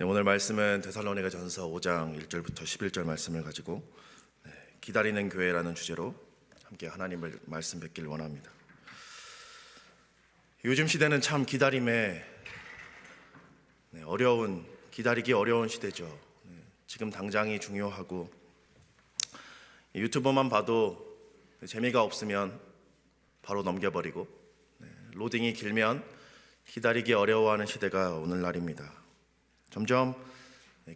네, 오늘 말씀은 데살로니가전서 5장 1절부터 11절 말씀을 가지고 기다리는 교회라는 주제로 함께 하나님을 말씀 뵙길 원합니다. 요즘 시대는 참 기다림에 기다리기 어려운 시대죠. 지금 당장이 중요하고 유튜버만 봐도 재미가 없으면 바로 넘겨버리고 로딩이 길면 기다리기 어려워하는 시대가 오늘날입니다. 점점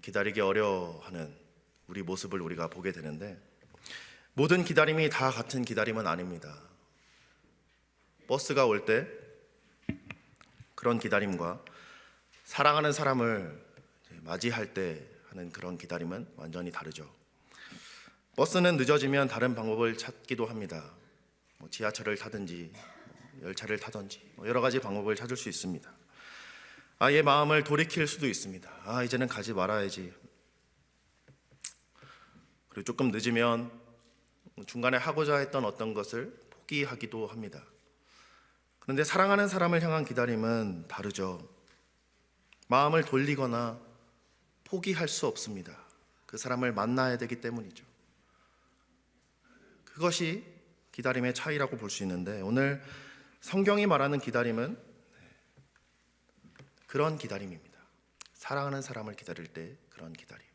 기다리기 어려워하는 우리 모습을 우리가 보게 되는데, 모든 기다림이 다 같은 기다림은 아닙니다. 버스가 올 때 그런 기다림과 사랑하는 사람을 맞이할 때 하는 그런 기다림은 완전히 다르죠. 버스는 늦어지면 다른 방법을 찾기도 합니다. 지하철을 타든지 열차를 타든지 여러 가지 방법을 찾을 수 있습니다. 아예 마음을 돌이킬 수도 있습니다. 이제는 가지 말아야지. 그리고 조금 늦으면 중간에 하고자 했던 어떤 것을 포기하기도 합니다. 그런데 사랑하는 사람을 향한 기다림은 다르죠. 마음을 돌리거나 포기할 수 없습니다. 그 사람을 만나야 되기 때문이죠. 그것이 기다림의 차이라고 볼 수 있는데, 오늘 성경이 말하는 기다림은 그런 기다림입니다. 사랑하는 사람을 기다릴 때 그런 기다림.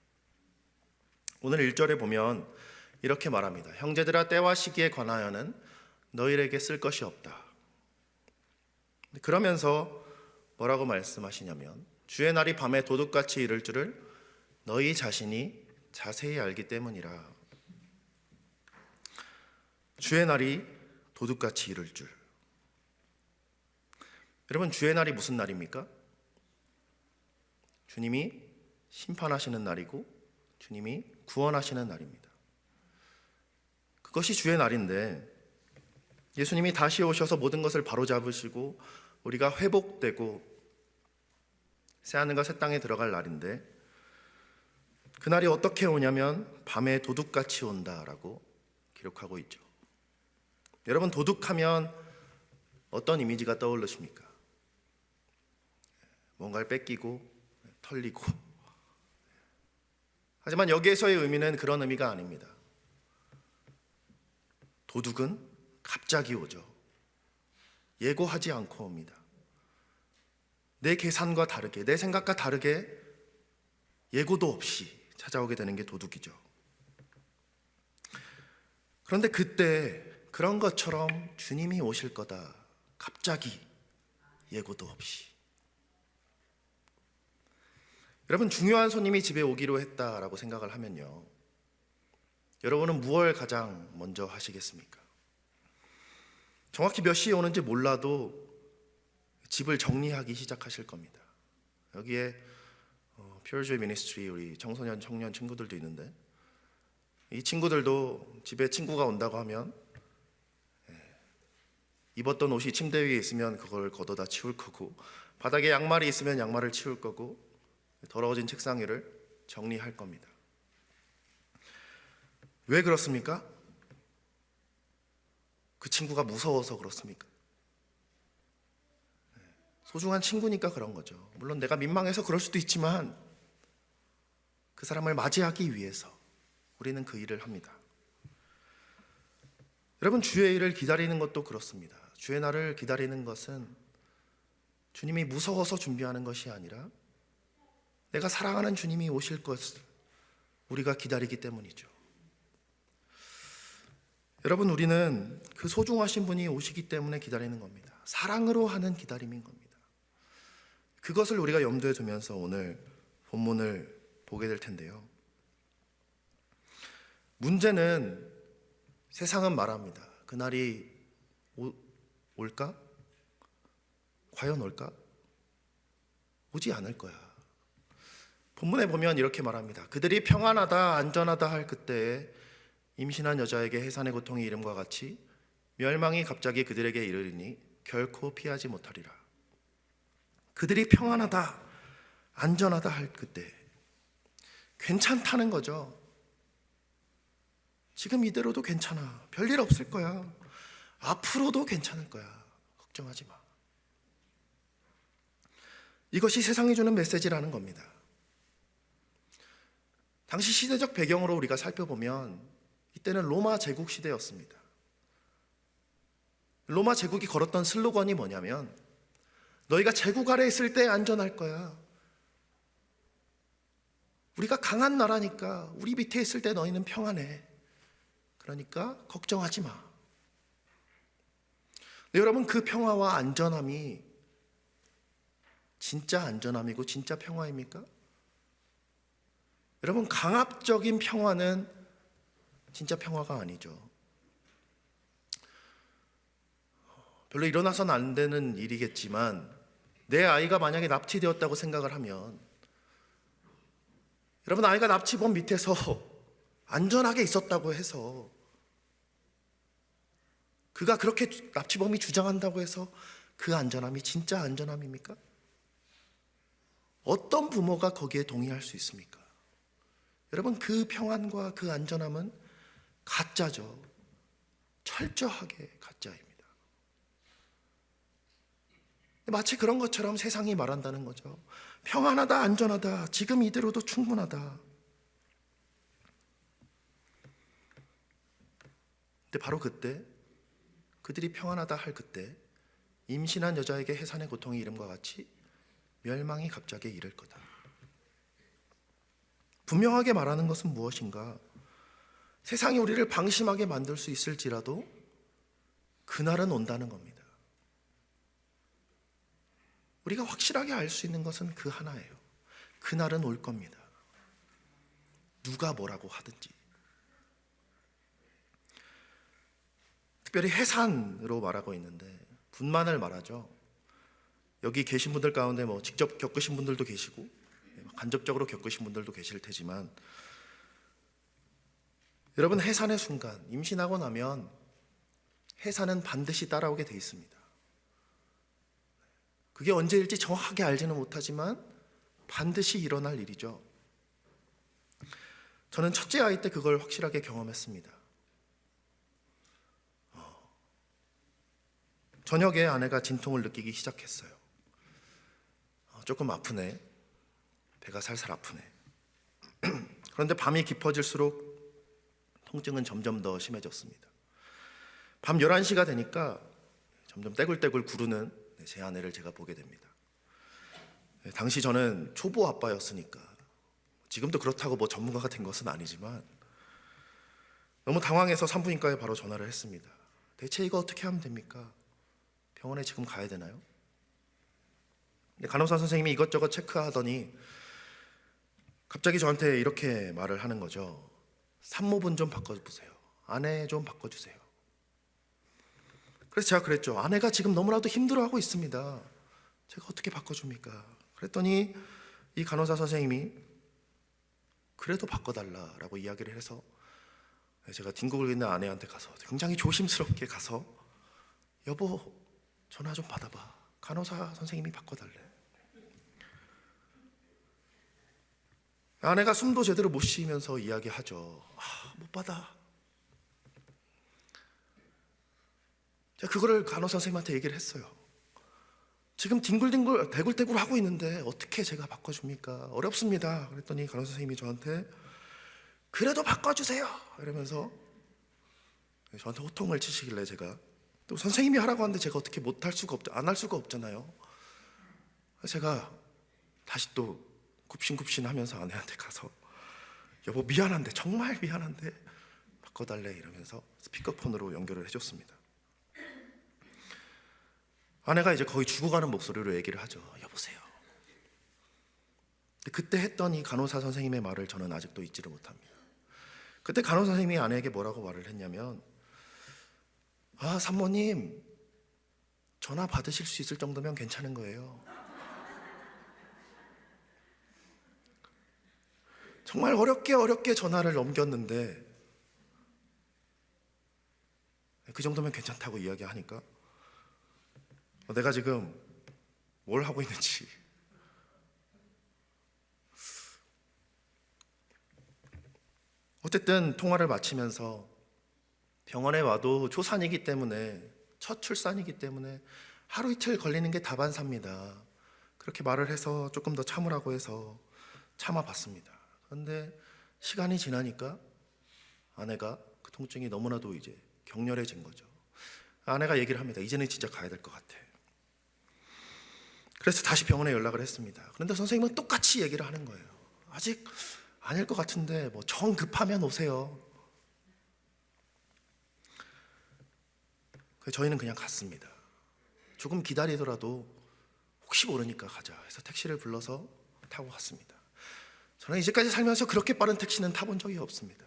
오늘 1절에 보면 이렇게 말합니다. 형제들아, 때와 시기에 관하여는 너희에게 쓸 것이 없다. 그러면서 뭐라고 말씀하시냐면, 주의 날이 밤에 도둑같이 이를 줄을 너희 자신이 자세히 알기 때문이라. 주의 날이 도둑같이 이를 줄. 여러분, 주의 날이 무슨 날입니까? 주님이 심판하시는 날이고 주님이 구원하시는 날입니다. 그것이 주의 날인데, 예수님이 다시 오셔서 모든 것을 바로잡으시고 우리가 회복되고 새하늘과 새 땅에 들어갈 날인데, 그날이 어떻게 오냐면 밤에 도둑같이 온다라고 기록하고 있죠. 여러분, 도둑하면 어떤 이미지가 떠오르십니까? 뭔가를 뺏기고 털리고. 하지만 여기에서의 의미는 그런 의미가 아닙니다. 도둑은 갑자기 오죠. 예고하지 않고 옵니다. 내 계산과 다르게, 내 생각과 다르게 예고도 없이 찾아오게 되는 게 도둑이죠. 그런데 그때 그런 것처럼 주님이 오실 거다. 갑자기, 예고도 없이. 여러분, 중요한 손님이 집에 오기로 했다라고 생각을 하면요, 여러분은 무엇을 가장 먼저 하시겠습니까? 정확히 몇 시에 오는지 몰라도 집을 정리하기 시작하실 겁니다. 여기에 퓨어조이 미니스트리 우리 청소년 청년 친구들도 있는데, 이 친구들도 집에 친구가 온다고 하면 입었던 옷이 침대 위에 있으면 그걸 걷어다 치울 거고, 바닥에 양말이 있으면 양말을 치울 거고, 더러워진 책상 위를 정리할 겁니다. 왜 그렇습니까? 그 친구가 무서워서 그렇습니까? 소중한 친구니까 그런 거죠. 물론 내가 민망해서 그럴 수도 있지만 그 사람을 맞이하기 위해서 우리는 그 일을 합니다. 여러분, 주의 일을 기다리는 것도 그렇습니다. 주의 날을 기다리는 것은 주님이 무서워서 준비하는 것이 아니라 내가 사랑하는 주님이 오실 것을 우리가 기다리기 때문이죠. 여러분, 우리는 그 소중하신 분이 오시기 때문에 기다리는 겁니다. 사랑으로 하는 기다림인 겁니다. 그것을 우리가 염두에 두면서 오늘 본문을 보게 될 텐데요, 문제는 세상은 말합니다. 그날이 올까? 과연 올까? 오지 않을 거야. 본문에 보면 이렇게 말합니다. 그들이 평안하다 안전하다 할 그때에 임신한 여자에게 해산의 고통이 이름과 같이 멸망이 갑자기 그들에게 이르리니 결코 피하지 못하리라. 그들이 평안하다 안전하다 할 그때, 괜찮다는 거죠. 지금 이대로도 괜찮아. 별일 없을 거야. 앞으로도 괜찮을 거야. 걱정하지 마. 이것이 세상이 주는 메시지라는 겁니다. 당시 시대적 배경으로 우리가 살펴보면 이때는 로마 제국 시대였습니다. 로마 제국이 걸었던 슬로건이 뭐냐면 너희가 제국 아래 있을 때 안전할 거야. 우리가 강한 나라니까 우리 밑에 있을 때 너희는 평안해. 그러니까 걱정하지 마. 네, 여러분, 그 평화와 안전함이 진짜 안전함이고 진짜 평화입니까? 여러분, 강압적인 평화는 진짜 평화가 아니죠. 별로 일어나서는 안 되는 일이겠지만 내 아이가 만약에 납치되었다고 생각을 하면, 여러분, 아이가 납치범 밑에서 안전하게 있었다고 해서, 그가 그렇게 납치범이 주장한다고 해서 그 안전함이 진짜 안전함입니까? 어떤 부모가 거기에 동의할 수 있습니까? 여러분, 그 평안과 그 안전함은 가짜죠. 철저하게 가짜입니다. 마치 그런 것처럼 세상이 말한다는 거죠. 평안하다, 안전하다, 지금 이대로도 충분하다. 근데 바로 그때, 그들이 평안하다 할 그때, 임신한 여자에게 해산의 고통이 이름과 같이 멸망이 갑자기 이를 거다. 분명하게 말하는 것은 무엇인가? 세상이 우리를 방심하게 만들 수 있을지라도 그날은 온다는 겁니다. 우리가 확실하게 알 수 있는 것은 그 하나예요. 그날은 올 겁니다. 누가 뭐라고 하든지. 특별히 해산으로 말하고 있는데 분만을 말하죠. 여기 계신 분들 가운데 직접 겪으신 분들도 계시고 간접적으로 겪으신 분들도 계실 테지만, 여러분, 해산의 순간, 임신하고 나면 해산은 반드시 따라오게 돼 있습니다. 그게 언제일지 정확하게 알지는 못하지만 반드시 일어날 일이죠. 저는 첫째 아이 때 그걸 확실하게 경험했습니다. 저녁에 아내가 진통을 느끼기 시작했어요. 조금 아프네. 배가 살살 아프네. 그런데 밤이 깊어질수록 통증은 점점 더 심해졌습니다. 밤 11시가 되니까 점점 떼굴떼굴 구르는 제 아내를 제가 보게 됩니다. 당시 저는 초보 아빠였으니까, 지금도 그렇다고 전문가가 된 것은 아니지만, 너무 당황해서 산부인과에 바로 전화를 했습니다. 대체 이거 어떻게 하면 됩니까? 병원에 지금 가야 되나요? 간호사 선생님이 이것저것 체크하더니 갑자기 저한테 이렇게 말을 하는 거죠. 산모분 좀 바꿔보세요. 아내 좀 바꿔주세요. 그래서 제가 그랬죠. 아내가 지금 너무나도 힘들어하고 있습니다. 제가 어떻게 바꿔줍니까? 그랬더니 이 간호사 선생님이 그래도 바꿔달라라고 이야기를 해서, 제가 뒹굴고 있는 아내한테 가서 굉장히 조심스럽게 가서, 여보, 전화 좀 받아봐. 간호사 선생님이 바꿔달래. 아내가 숨도 제대로 못 쉬면서 이야기하죠. 못 받아. 제가 그거를 간호사 선생님한테 얘기를 했어요. 지금 뒹굴뒹굴 대굴대굴 하고 있는데 어떻게 제가 바꿔줍니까? 어렵습니다. 그랬더니 간호사 선생님이 저한테 그래도 바꿔주세요 이러면서 저한테 호통을 치시길래, 제가 또 선생님이 하라고 하는데 제가 어떻게 안 할 수가 없잖아요. 제가 다시 또 굽신굽신 하면서 아내한테 가서, 여보, 미안한데, 정말 미안한데 바꿔달래 이러면서 스피커폰으로 연결을 해줬습니다. 아내가 이제 거의 죽어가는 목소리로 얘기를 하죠. 여보세요. 그때 했던 이 간호사 선생님의 말을 저는 아직도 잊지를 못합니다. 그때 간호사 선생님이 아내에게 뭐라고 말을 했냐면, 산모님, 전화 받으실 수 있을 정도면 괜찮은 거예요. 정말 어렵게 전화를 넘겼는데 그 정도면 괜찮다고 이야기하니까 내가 지금 뭘 하고 있는지, 어쨌든 통화를 마치면서 병원에 와도 초산이기 때문에, 첫 출산이기 때문에 하루 이틀 걸리는 게 다반사입니다. 그렇게 말을 해서 조금 더 참으라고 해서 참아봤습니다. 그런데 시간이 지나니까 아내가 그 통증이 너무나도 이제 격렬해진 거죠. 아내가 얘기를 합니다. 이제는 진짜 가야 될 것 같아. 그래서 다시 병원에 연락을 했습니다. 그런데 선생님은 똑같이 얘기를 하는 거예요. 아직 아닐 것 같은데 뭐 정 급하면 오세요. 그래서 저희는 그냥 갔습니다. 조금 기다리더라도 혹시 모르니까 가자 해서 택시를 불러서 타고 갔습니다. 저는 이제까지 살면서 그렇게 빠른 택시는 타본 적이 없습니다.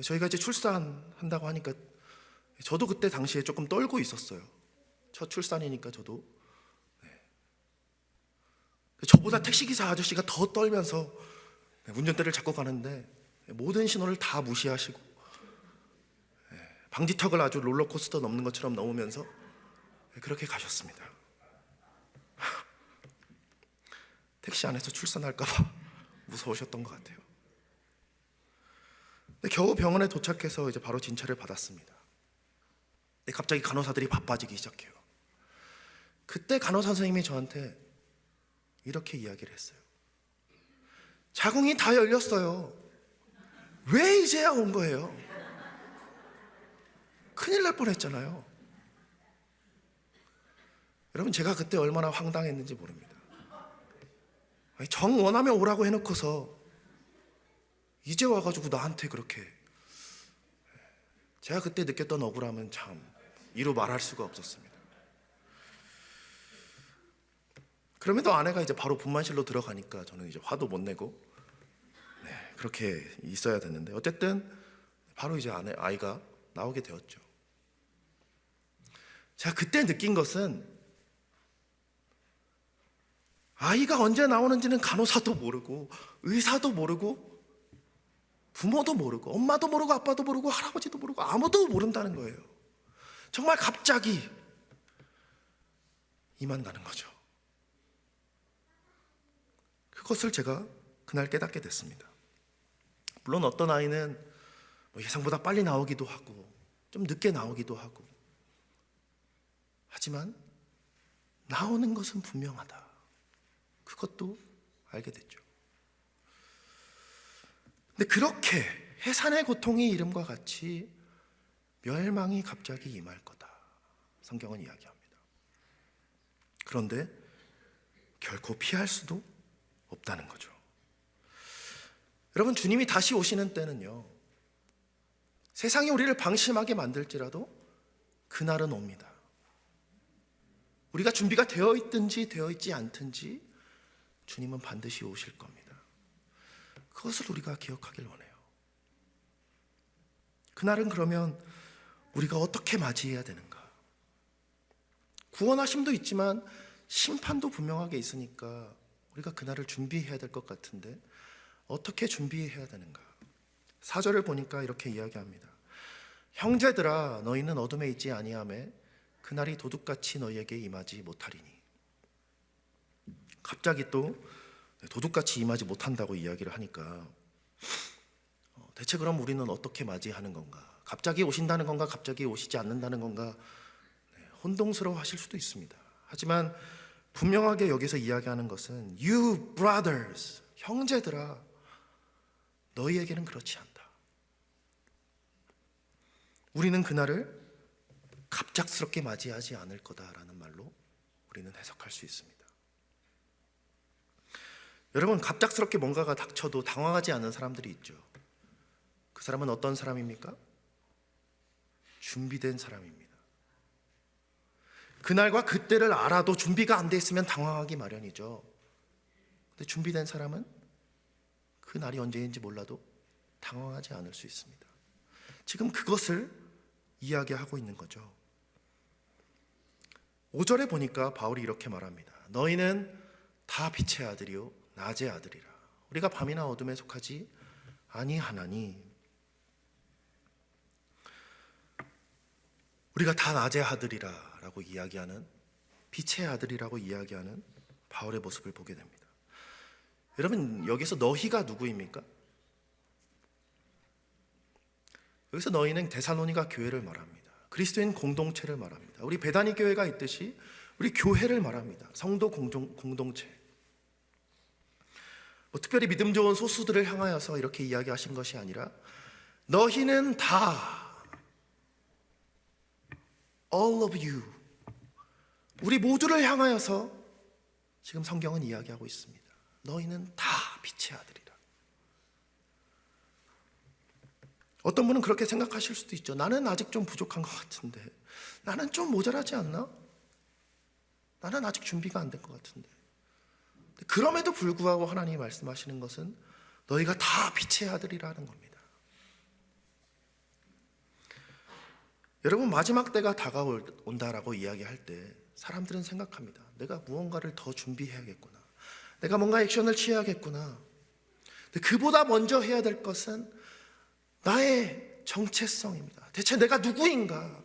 저희가 이제 출산한다고 하니까 저도 그때 당시에 조금 떨고 있었어요. 첫 출산이니까 저도. 저보다 택시기사 아저씨가 더 떨면서 운전대를 잡고 가는데 모든 신호를 다 무시하시고 방지턱을 아주 롤러코스터 넘는 것처럼 넘으면서 그렇게 가셨습니다. 택시 안에서 출산할까 봐 무서우셨던 것 같아요. 근데 겨우 병원에 도착해서 이제 바로 진찰을 받았습니다. 근데 갑자기 간호사들이 바빠지기 시작해요. 그때 간호사 선생님이 저한테 이렇게 이야기를 했어요. 자궁이 다 열렸어요. 왜 이제야 온 거예요? 큰일 날 뻔했잖아요. 여러분, 제가 그때 얼마나 황당했는지 모릅니다. 정 원하면 오라고 해놓고서 이제 와가지고 나한테 그렇게. 제가 그때 느꼈던 억울함은 참 이루 말할 수가 없었습니다. 그럼에도 아내가 이제 바로 분만실로 들어가니까 저는 이제 화도 못 내고 그렇게 있어야 됐는데, 어쨌든 바로 이제 아이가 나오게 되었죠. 제가 그때 느낀 것은 아이가 언제 나오는지는 간호사도 모르고 의사도 모르고 부모도 모르고 엄마도 모르고 아빠도 모르고 할아버지도 모르고 아무도 모른다는 거예요. 정말 갑자기 임한다는 거죠. 그것을 제가 그날 깨닫게 됐습니다. 물론 어떤 아이는 예상보다 빨리 나오기도 하고 좀 늦게 나오기도 하고, 하지만 나오는 것은 분명하다. 그것도 알게 됐죠. 근데 그렇게 해산의 고통이 이름과 같이 멸망이 갑자기 임할 거다, 성경은 이야기합니다. 그런데 결코 피할 수도 없다는 거죠. 여러분, 주님이 다시 오시는 때는요, 세상이 우리를 방심하게 만들지라도 그날은 옵니다. 우리가 준비가 되어 있든지 되어 있지 않든지 주님은 반드시 오실 겁니다. 그것을 우리가 기억하길 원해요. 그날은 그러면 우리가 어떻게 맞이해야 되는가? 구원하심도 있지만 심판도 분명하게 있으니까 우리가 그날을 준비해야 될 것 같은데 어떻게 준비해야 되는가? 4절을 보니까 이렇게 이야기합니다. 형제들아, 너희는 어둠에 있지 아니하매 그날이 도둑같이 너희에게 임하지 못하리니. 갑자기 또 도둑같이 임하지 못한다고 이야기를 하니까 대체 그럼 우리는 어떻게 맞이하는 건가? 갑자기 오신다는 건가? 갑자기 오시지 않는다는 건가? 혼동스러워 하실 수도 있습니다. 하지만 분명하게 여기서 이야기하는 것은 You brothers, 형제들아, 너희에게는 그렇지 않다. 우리는 그날을 갑작스럽게 맞이하지 않을 거다라는 말로 우리는 해석할 수 있습니다. 여러분, 갑작스럽게 뭔가가 닥쳐도 당황하지 않는 사람들이 있죠. 그 사람은 어떤 사람입니까? 준비된 사람입니다. 그날과 그때를 알아도 준비가 안 돼 있으면 당황하기 마련이죠. 근데 준비된 사람은 그 날이 언제인지 몰라도 당황하지 않을 수 있습니다. 지금 그것을 이야기하고 있는 거죠. 5절에 보니까 바울이 이렇게 말합니다. 너희는 다 빛의 아들이요 낮의 아들이라. 우리가 밤이나 어둠에 속하지 아니하나니. 우리가 다 낮의 아들이라 라고 이야기하는, 빛의 아들이라고 이야기하는 바울의 모습을 보게 됩니다. 여러분, 여기서 너희가 누구입니까? 여기서 너희는 데살로니가 교회를 말합니다. 그리스도인 공동체를 말합니다. 우리 베다니 교회가 있듯이 우리 교회를 말합니다. 성도 공동체. 뭐 특별히 믿음 좋은 소수들을 향하여서 이렇게 이야기하신 것이 아니라 너희는 다, all of you, 우리 모두를 향하여서 지금 성경은 이야기하고 있습니다. 너희는 다 빛의 아들이라. 어떤 분은 그렇게 생각하실 수도 있죠. 나는 아직 좀 부족한 것 같은데, 나는 좀 모자라지 않나? 나는 아직 준비가 안 된 것 같은데. 그럼에도 불구하고 하나님이 말씀하시는 것은 너희가 다 빛의 아들이라는 겁니다. 여러분, 마지막 때가 다가온다라고 이야기할 때 사람들은 생각합니다. 내가 무언가를 더 준비해야겠구나, 내가 뭔가 액션을 취해야겠구나. 근데 그보다 먼저 해야 될 것은 나의 정체성입니다. 대체 내가 누구인가?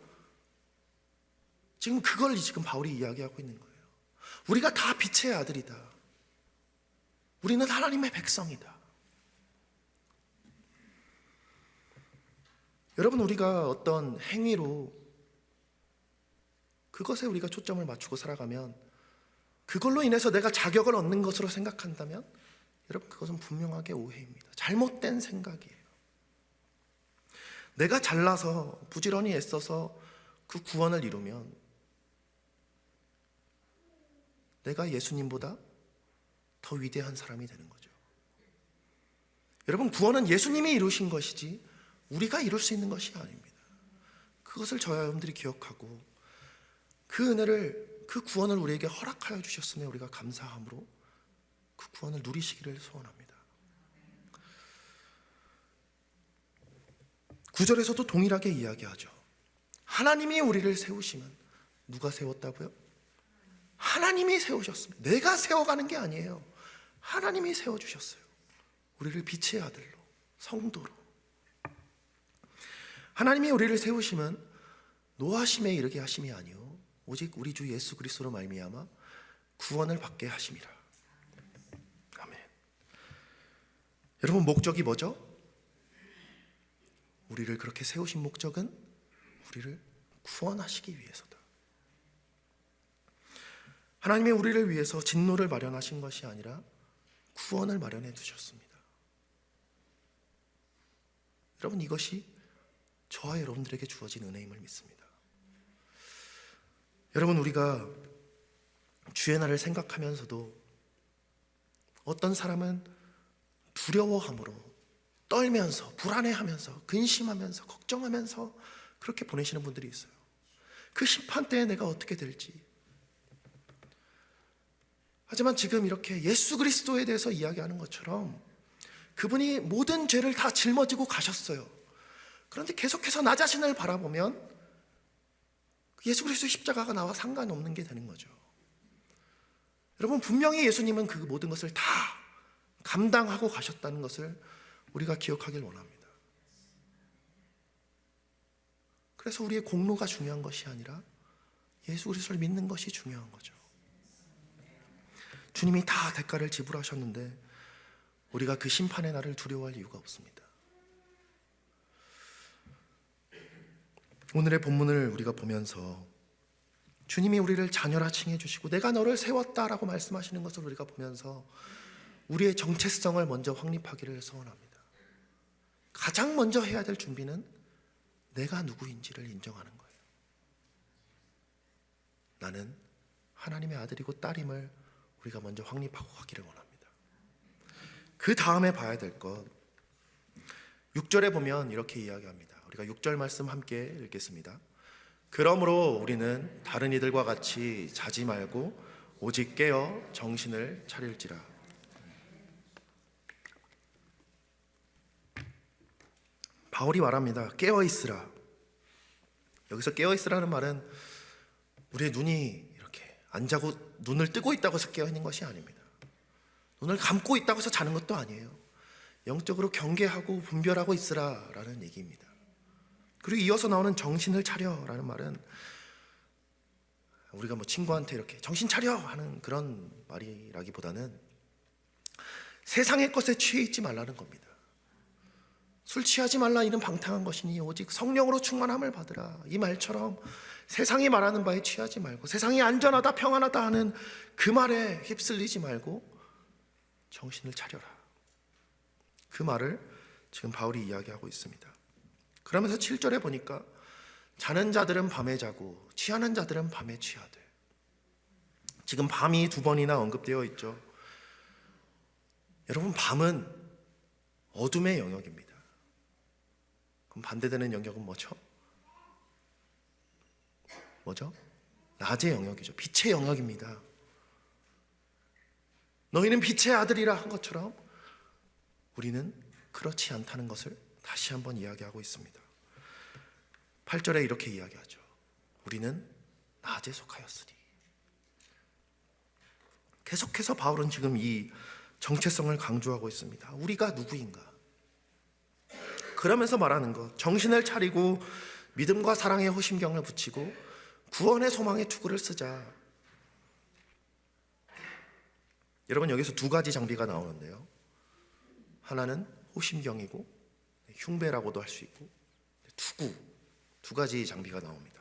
지금 그걸 지금 바울이 이야기하고 있는 거예요. 우리가 다 빛의 아들이다. 우리는 하나님의 백성이다. 여러분, 우리가 어떤 행위로 그것에 우리가 초점을 맞추고 살아가면, 그걸로 인해서 내가 자격을 얻는 것으로 생각한다면 여러분, 그것은 분명하게 오해입니다. 잘못된 생각이에요. 내가 잘나서 부지런히 애써서 그 구원을 이루면 내가 예수님보다 더 위대한 사람이 되는 거죠. 여러분, 구원은 예수님이 이루신 것이지 우리가 이룰 수 있는 것이 아닙니다. 그것을 저와 여러분들이 기억하고 그 은혜를, 그 구원을 우리에게 허락하여 주셨으면 우리가 감사함으로 그 구원을 누리시기를 소원합니다. 9절에서도 동일하게 이야기하죠. 하나님이 우리를 세우시면, 누가 세웠다고요? 하나님이 세우셨습니다. 내가 세워가는 게 아니에요. 하나님이 세워주셨어요. 우리를 빛의 아들로, 성도로. 하나님이 우리를 세우시면 노하심에 이르게 하심이 아니요 오직 우리 주 예수 그리스도로 말미암아 구원을 받게 하심이라. 아멘. 여러분, 목적이 뭐죠? 우리를 그렇게 세우신 목적은 우리를 구원하시기 위해서다. 하나님이 우리를 위해서 진노를 마련하신 것이 아니라 구원을 마련해 두셨습니다. 여러분, 이것이 저와 여러분들에게 주어진 은혜임을 믿습니다. 여러분, 우리가 주의 날을 생각하면서도 어떤 사람은 두려워함으로, 떨면서, 불안해하면서, 근심하면서, 걱정하면서 그렇게 보내시는 분들이 있어요. 그 심판때에 내가 어떻게 될지. 하지만 지금 이렇게 예수 그리스도에 대해서 이야기하는 것처럼 그분이 모든 죄를 다 짊어지고 가셨어요. 그런데 계속해서 나 자신을 바라보면 예수 그리스도의 십자가가 나와 상관없는 게 되는 거죠. 여러분, 분명히 예수님은 그 모든 것을 다 감당하고 가셨다는 것을 우리가 기억하길 원합니다. 그래서 우리의 공로가 중요한 것이 아니라 예수 그리스도를 믿는 것이 중요한 거죠. 주님이 다 대가를 지불하셨는데 우리가 그 심판의 날을 두려워할 이유가 없습니다. 오늘의 본문을 우리가 보면서 주님이 우리를 자녀라 칭해 주시고 내가 너를 세웠다라고 말씀하시는 것을 우리가 보면서 우리의 정체성을 먼저 확립하기를 소원합니다. 가장 먼저 해야 될 준비는 내가 누구인지를 인정하는 거예요. 나는 하나님의 아들이고 딸임을 우리가 먼저 확립하고 가기를 원합니다. 그 다음에 봐야 될 것, 6절에 보면 이렇게 이야기합니다. 우리가 6절 말씀 함께 읽겠습니다. 그러므로 우리는 다른 이들과 같이 자지 말고 오직 깨어 정신을 차릴지라. 바울이 말합니다. 깨어 있으라. 여기서 깨어 있으라는 말은 우리의 눈이 이렇게 안 자고 눈을 뜨고 있다고 해서 깨어 있는 것이 아닙니다. 눈을 감고 있다고 해서 자는 것도 아니에요. 영적으로 경계하고 분별하고 있으라라는 얘기입니다. 그리고 이어서 나오는 정신을 차려라는 말은 우리가 뭐 친구한테 이렇게 정신 차려 하는 그런 말이라기보다는 세상의 것에 취해 있지 말라는 겁니다. 술 취하지 말라 이는 방탕한 것이니 오직 성령으로 충만함을 받으라. 이 말처럼 세상이 말하는 바에 취하지 말고 세상이 안전하다 평안하다 하는 그 말에 휩쓸리지 말고 정신을 차려라. 그 말을 지금 바울이 이야기하고 있습니다. 그러면서 7절에 보니까 자는 자들은 밤에 자고 취하는 자들은 밤에 취하되, 지금 밤이 두 번이나 언급되어 있죠. 여러분, 밤은 어둠의 영역입니다. 그럼 반대되는 영역은 뭐죠? 뭐죠? 낮의 영역이죠. 빛의 영역입니다. 너희는 빛의 아들이라 한 것처럼 우리는 그렇지 않다는 것을 다시 한번 이야기하고 있습니다. 8절에 이렇게 이야기하죠. 우리는 낮에 속하였으니. 계속해서 바울은 지금 이 정체성을 강조하고 있습니다. 우리가 누구인가? 그러면서 말하는 것, 정신을 차리고 믿음과 사랑의 호심경을 붙이고 구원의 소망의 투구를 쓰자. 여러분, 여기서 두 가지 장비가 나오는데요. 하나는 호심경이고 흉배라고도 할 수 있고 투구, 두 가지 장비가 나옵니다.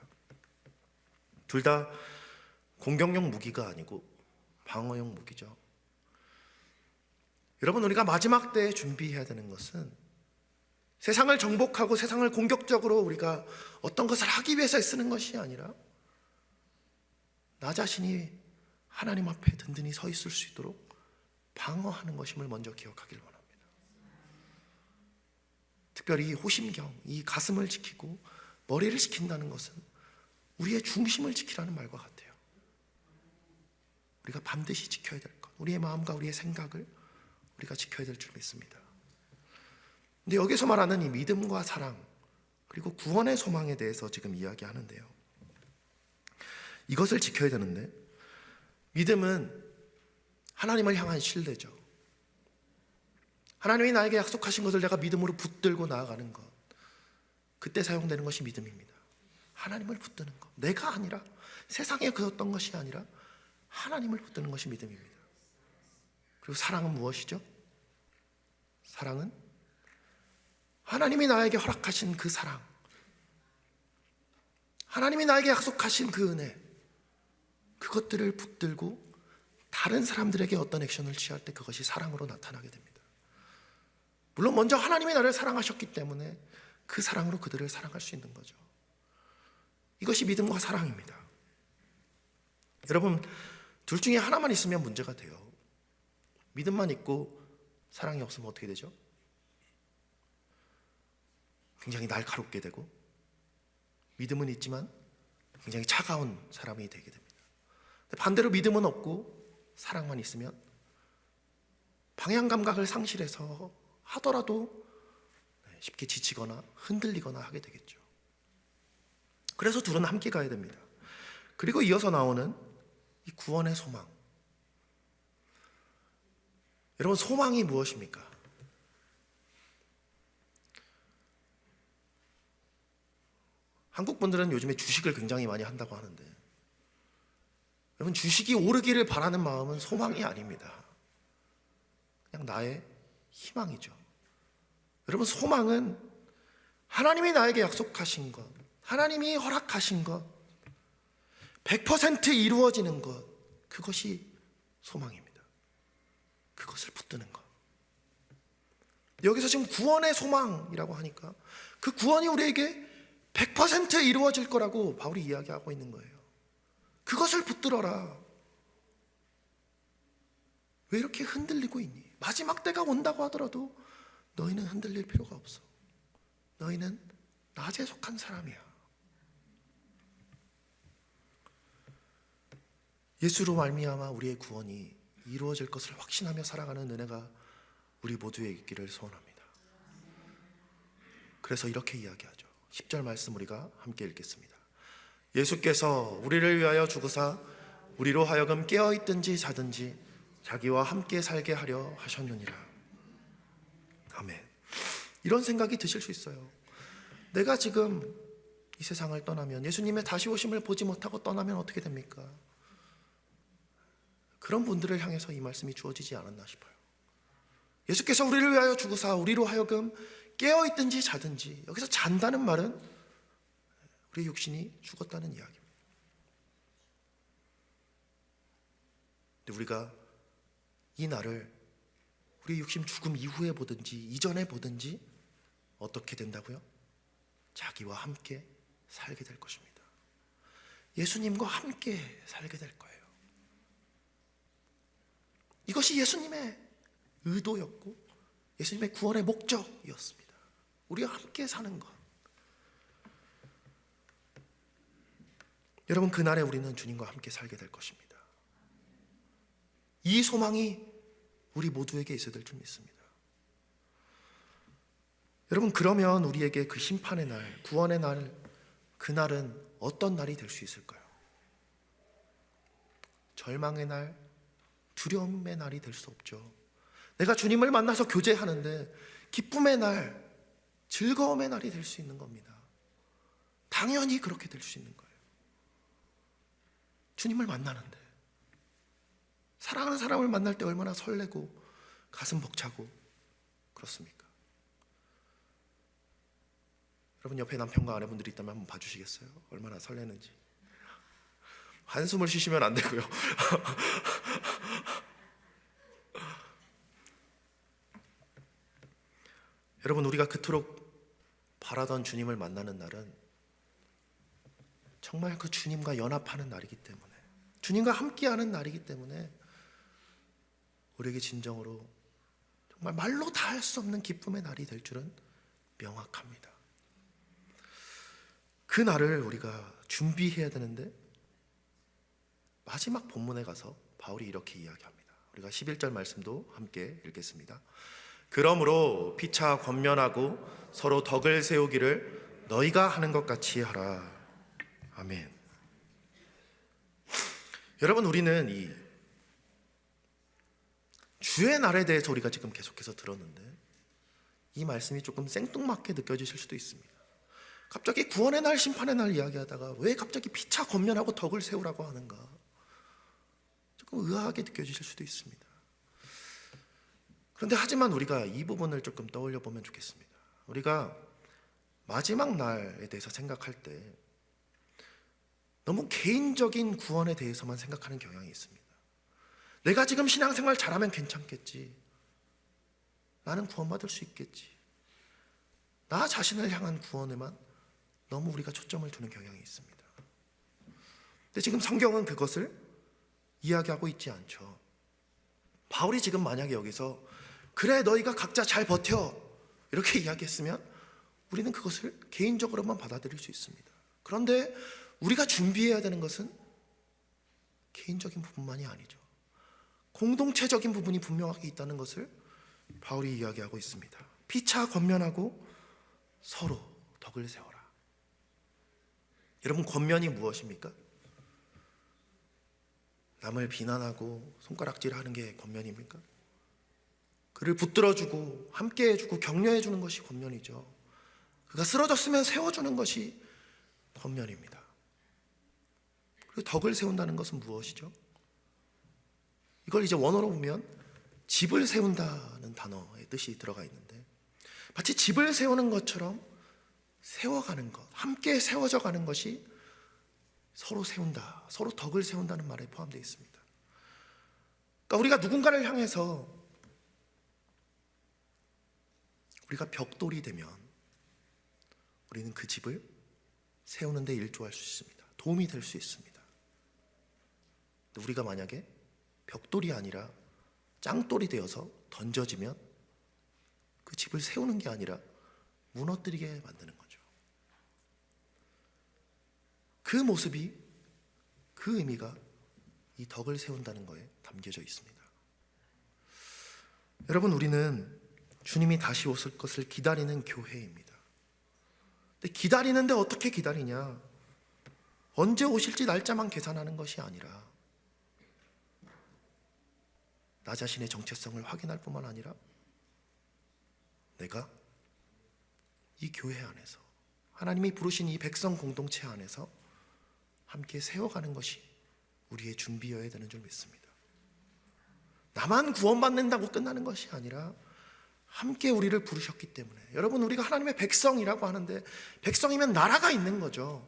둘 다 공격용 무기가 아니고 방어용 무기죠. 여러분, 우리가 마지막 때에 준비해야 되는 것은 세상을 정복하고 세상을 공격적으로 우리가 어떤 것을 하기 위해서 쓰는 것이 아니라 나 자신이 하나님 앞에 든든히 서 있을 수 있도록 방어하는 것임을 먼저 기억하길 원합니다. 특별히 이 호심경, 이 가슴을 지키고 머리를 지킨다는 것은 우리의 중심을 지키라는 말과 같아요. 우리가 반드시 지켜야 될 것, 우리의 마음과 우리의 생각을 우리가 지켜야 될 줄 믿습니다. 근데 여기서 말하는 이 믿음과 사랑 그리고 구원의 소망에 대해서 지금 이야기하는데요. 이것을 지켜야 되는데, 믿음은 하나님을 향한 신뢰죠. 하나님이 나에게 약속하신 것을 내가 믿음으로 붙들고 나아가는 것, 그때 사용되는 것이 믿음입니다. 하나님을 붙드는 것, 내가 아니라 세상에 그 어떤 것이 아니라 하나님을 붙드는 것이 믿음입니다. 그리고 사랑은 무엇이죠? 사랑은 하나님이 나에게 허락하신 그 사랑, 하나님이 나에게 약속하신 그 은혜, 그것들을 붙들고 다른 사람들에게 어떤 액션을 취할 때 그것이 사랑으로 나타나게 됩니다. 물론 먼저 하나님이 나를 사랑하셨기 때문에 그 사랑으로 그들을 사랑할 수 있는 거죠. 이것이 믿음과 사랑입니다. 여러분, 둘 중에 하나만 있으면 문제가 돼요. 믿음만 있고 사랑이 없으면 어떻게 되죠? 굉장히 날카롭게 되고, 믿음은 있지만 굉장히 차가운 사람이 되게 됩니다. 반대로 믿음은 없고 사랑만 있으면 방향 감각을 상실해서 하더라도 쉽게 지치거나 흔들리거나 하게 되겠죠. 그래서 둘은 함께 가야 됩니다. 그리고 이어서 나오는 이 구원의 소망. 여러분, 소망이 무엇입니까? 한국 분들은 요즘에 주식을 굉장히 많이 한다고 하는데, 여러분, 주식이 오르기를 바라는 마음은 소망이 아닙니다. 그냥 나의 희망이죠. 여러분, 소망은 하나님이 나에게 약속하신 것, 하나님이 허락하신 것, 100% 이루어지는 것, 그것이 소망입니다. 그것을 붙드는 것. 여기서 지금 구원의 소망이라고 하니까 그 구원이 우리에게 100% 이루어질 거라고 바울이 이야기하고 있는 거예요. 그것을 붙들어라. 왜 이렇게 흔들리고 있니? 마지막 때가 온다고 하더라도 너희는 흔들릴 필요가 없어. 너희는 낮에 속한 사람이야. 예수로 말미암아 우리의 구원이 이루어질 것을 확신하며 살아가는 은혜가 우리 모두에 있기를 소원합니다. 그래서 이렇게 이야기하죠. 10절 말씀 우리가 함께 읽겠습니다. 예수께서 우리를 위하여 죽으사 우리로 하여금 깨어있든지 자든지 자기와 함께 살게 하려 하셨느니라. 아멘. 이런 생각이 드실 수 있어요. 내가 지금 이 세상을 떠나면, 예수님의 다시 오심을 보지 못하고 떠나면 어떻게 됩니까? 그런 분들을 향해서 이 말씀이 주어지지 않았나 싶어요. 예수께서 우리를 위하여 죽으사 우리로 하여금 깨어있든지 자든지, 여기서 잔다는 말은 우리 육신이 죽었다는 이야기입니다. 근데 우리가 이 날을 우리 육신 죽음 이후에 보든지 이전에 보든지 어떻게 된다고요? 자기와 함께 살게 될 것입니다. 예수님과 함께 살게 될 거예요. 이것이 예수님의 의도였고 예수님의 구원의 목적이었습니다. 우리와 함께 사는 것. 여러분, 그날에 우리는 주님과 함께 살게 될 것입니다. 이 소망이 우리 모두에게 있어야 될 줄 믿습니다. 여러분, 그러면 우리에게 그 심판의 날, 구원의 날, 그날은 어떤 날이 될 수 있을까요? 절망의 날, 두려움의 날이 될 수 없죠. 내가 주님을 만나서 교제하는데 기쁨의 날, 즐거움의 날이 될 수 있는 겁니다. 당연히 그렇게 될 수 있는 거예요. 주님을 만나는데, 사랑하는 사람을 만날 때 얼마나 설레고 가슴 벅차고 그렇습니까? 여러분, 옆에 남편과 아내분들이 있다면 한번 봐주시겠어요? 얼마나 설레는지. 한숨을 쉬시면 안 되고요. 여러분, 우리가 그토록 바라던 주님을 만나는 날은 정말 그 주님과 연합하는 날이기 때문에, 주님과 함께하는 날이기 때문에 우리에게 진정으로 정말 말로 다 할 수 없는 기쁨의 날이 될 줄은 명확합니다. 그 날을 우리가 준비해야 되는데, 마지막 본문에 가서 바울이 이렇게 이야기합니다. 우리가 11절 말씀도 함께 읽겠습니다. 그러므로 피차 권면하고 서로 덕을 세우기를 너희가 하는 것 같이 하라. 아멘. 여러분, 우리는 이 주의 날에 대해서 우리가 지금 계속해서 들었는데, 이 말씀이 조금 생뚱맞게 느껴지실 수도 있습니다. 갑자기 구원의 날, 심판의 날 이야기하다가 왜 갑자기 피차 권면하고 덕을 세우라고 하는가, 조금 의아하게 느껴지실 수도 있습니다. 그런데 하지만 우리가 이 부분을 조금 떠올려 보면 좋겠습니다. 우리가 마지막 날에 대해서 생각할 때 너무 개인적인 구원에 대해서만 생각하는 경향이 있습니다. 내가 지금 신앙생활 잘하면 괜찮겠지, 나는 구원받을 수 있겠지, 나 자신을 향한 구원에만 너무 우리가 초점을 두는 경향이 있습니다. 근데 지금 성경은 그것을 이야기하고 있지 않죠. 바울이 지금 만약에 여기서 그래 너희가 각자 잘 버텨 이렇게 이야기했으면 우리는 그것을 개인적으로만 받아들일 수 있습니다. 그런데 우리가 준비해야 되는 것은 개인적인 부분만이 아니죠. 공동체적인 부분이 분명하게 있다는 것을 바울이 이야기하고 있습니다. 피차 권면하고 서로 덕을 세워라. 여러분, 권면이 무엇입니까? 남을 비난하고 손가락질하는 게 권면입니까? 그를 붙들어주고 함께해주고 격려해주는 것이 권면이죠. 그가 쓰러졌으면 세워주는 것이 권면입니다. 그리고 덕을 세운다는 것은 무엇이죠? 이걸 이제 원어로 보면 집을 세운다는 단어의 뜻이 들어가 있는데, 마치 집을 세우는 것처럼 세워가는 것, 함께 세워져 가는 것이 서로 세운다, 서로 덕을 세운다는 말에 포함되어 있습니다. 그러니까 우리가 누군가를 향해서 우리가 벽돌이 되면 우리는 그 집을 세우는 데 일조할 수 있습니다. 도움이 될 수 있습니다. 근데 우리가 만약에 벽돌이 아니라 짱돌이 되어서 던져지면 그 집을 세우는 게 아니라 무너뜨리게 만드는 거죠. 그 모습이, 그 의미가 이 덕을 세운다는 거에 담겨져 있습니다. 여러분, 우리는 주님이 다시 오실 것을 기다리는 교회입니다. 근데 기다리는데 어떻게 기다리냐? 언제 오실지 날짜만 계산하는 것이 아니라 나 자신의 정체성을 확인할 뿐만 아니라 내가 이 교회 안에서, 하나님이 부르신 이 백성 공동체 안에서 함께 세워가는 것이 우리의 준비여야 되는 줄 믿습니다. 나만 구원받는다고 끝나는 것이 아니라 함께 우리를 부르셨기 때문에, 여러분, 우리가 하나님의 백성이라고 하는데 백성이면 나라가 있는 거죠.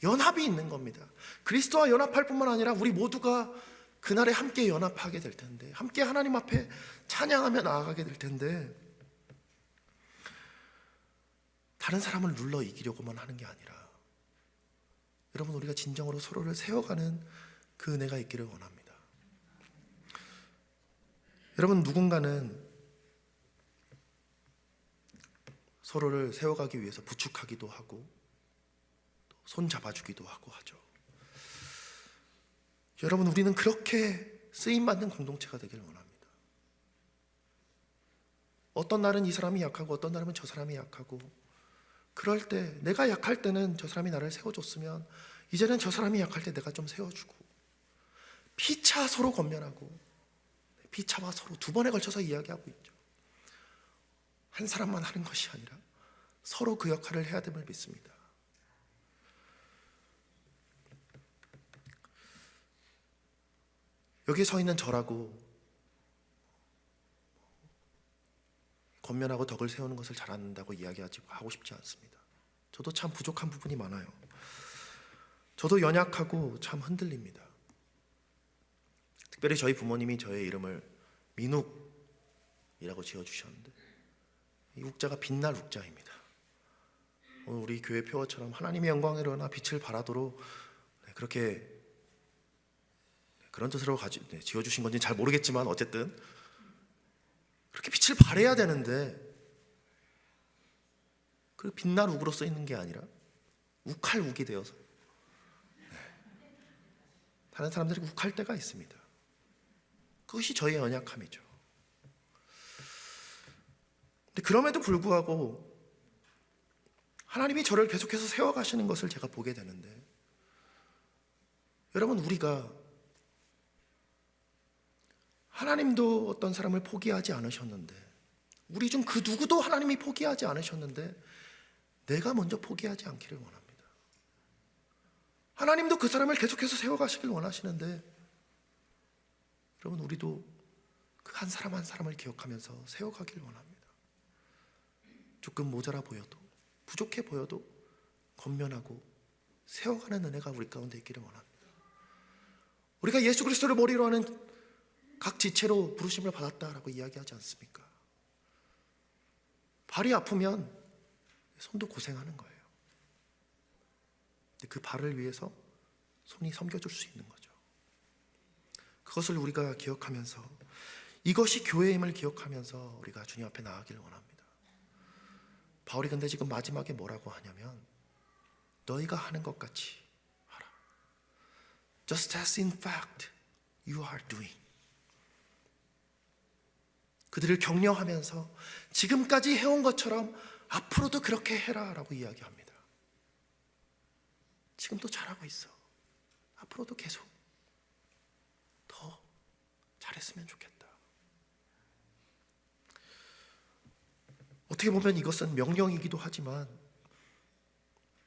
연합이 있는 겁니다. 그리스도와 연합할 뿐만 아니라 우리 모두가 그날에 함께 연합하게 될 텐데, 함께 하나님 앞에 찬양하며 나아가게 될 텐데, 다른 사람을 눌러 이기려고만 하는 게 아니라 여러분, 우리가 진정으로 서로를 세워가는 그 은혜가 있기를 원합니다. 여러분, 누군가는 서로를 세워가기 위해서 부축하기도 하고 손 잡아주기도 하고 하죠. 여러분, 우리는 그렇게 쓰임받는 공동체가 되기를 원합니다. 어떤 날은 이 사람이 약하고 어떤 날은 저 사람이 약하고, 그럴 때 내가 약할 때는 저 사람이 나를 세워줬으면 이제는 저 사람이 약할 때 내가 좀 세워주고, 피차 서로 권면하고, 피차와 서로 두 번에 걸쳐서 이야기하고 있죠. 한 사람만 하는 것이 아니라 서로 그 역할을 해야 됨을 믿습니다. 여기 서 있는 저라고 권면하고 덕을 세우는 것을 잘한다고 하고 싶지 않습니다. 저도 참 부족한 부분이 많아요. 저도 연약하고 참 흔들립니다. 특별히 저희 부모님이 저의 이름을 민욱이라고 지어주셨는데, 이 욱자가 빛날 욱자입니다. 오늘 우리 교회 표어처럼 하나님의 영광을 일어나 빛을 발하도록 그렇게 그런 뜻으로 지어주신 건지 잘 모르겠지만, 어쨌든 그렇게 빛을 발해야 되는데 그 빛날 욱으로 쓰이는 게 아니라 욱할 욱이 되어서 다른 사람들이 욱할 때가 있습니다. 그것이 저의 연약함이죠. 근데 그럼에도 불구하고 하나님이 저를 계속해서 세워가시는 것을 제가 보게 되는데, 여러분, 우리가 하나님도 어떤 사람을 포기하지 않으셨는데, 우리 중 그 누구도 하나님이 포기하지 않으셨는데 내가 먼저 포기하지 않기를 원합니다. 하나님도 그 사람을 계속해서 세워가시길 원하시는데, 여러분, 우리도 그 한 사람 한 사람을 기억하면서 세워가길 원합니다. 조금 모자라 보여도, 부족해 보여도 권면하고 세워가는 은혜가 우리 가운데 있기를 원합니다. 우리가 예수 그리스도를 머리로 하는 각 지체로 부르심을 받았다라고 이야기하지 않습니까? 발이 아프면 손도 고생하는 거예요. 근데 그 발을 위해서 손이 섬겨줄 수 있는 거죠. 그것을 우리가 기억하면서, 이것이 교회임을 기억하면서 우리가 주님 앞에 나아가기를 원합니다. 바울이 근데 지금 마지막에 뭐라고 하냐면, 너희가 하는 것 같이 하라. Just as in fact you are doing. 그들을 격려하면서 지금까지 해온 것처럼 앞으로도 그렇게 해라 라고 이야기합니다. 지금도 잘하고 있어. 앞으로도 계속 더 잘했으면 좋겠다. 어떻게 보면 이것은 명령이기도 하지만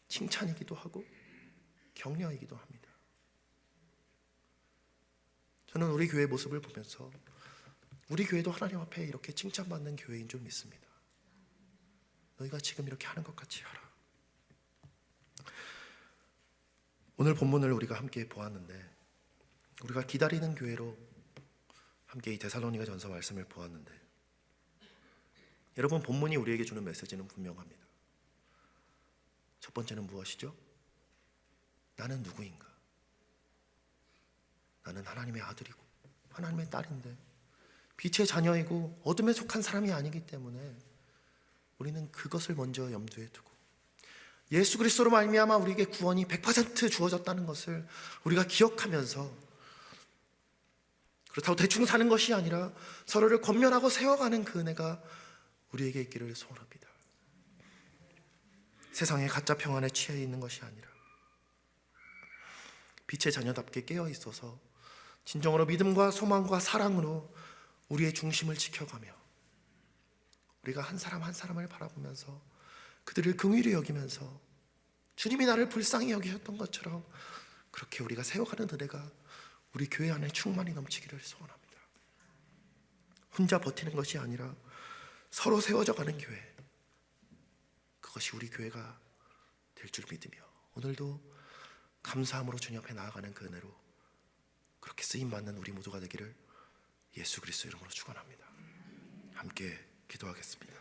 칭찬이기도 하고 격려이기도 합니다. 저는 우리 교회 모습을 보면서 우리 교회도 하나님 앞에 이렇게 칭찬받는 교회인 줄 믿습니다. 너희가 지금 이렇게 하는 것 같이 하라. 오늘 본문을 우리가 함께 보았는데, 우리가 기다리는 교회로 함께 이 데살로니가 전서 말씀을 보았는데, 여러분, 본문이 우리에게 주는 메시지는 분명합니다. 첫 번째는 무엇이죠? 나는 누구인가? 나는 하나님의 아들이고 하나님의 딸인데, 빛의 자녀이고 어둠에 속한 사람이 아니기 때문에 우리는 그것을 먼저 염두에 두고, 예수 그리스도로 말미암아 우리에게 구원이 100% 주어졌다는 것을 우리가 기억하면서, 그렇다고 대충 사는 것이 아니라 서로를 권면하고 세워가는 그 은혜가 우리에게 있기를 소원합니다. 세상의 가짜 평안에 취해 있는 것이 아니라 빛의 자녀답게 깨어 있어서 진정으로 믿음과 소망과 사랑으로 우리의 중심을 지켜가며, 우리가 한 사람 한 사람을 바라보면서 그들을 긍휼히 여기면서 주님이 나를 불쌍히 여기셨던 것처럼 그렇게 우리가 세워가는 은혜가 우리 교회 안에 충만히 넘치기를 소원합니다. 혼자 버티는 것이 아니라 서로 세워져가는 교회, 그것이 우리 교회가 될 줄 믿으며 오늘도 감사함으로 주님 앞에 나아가는 그 은혜로 그렇게 쓰임받는 우리 모두가 되기를 예수 그리스도 이름으로 축원합니다. 함께 기도하겠습니다.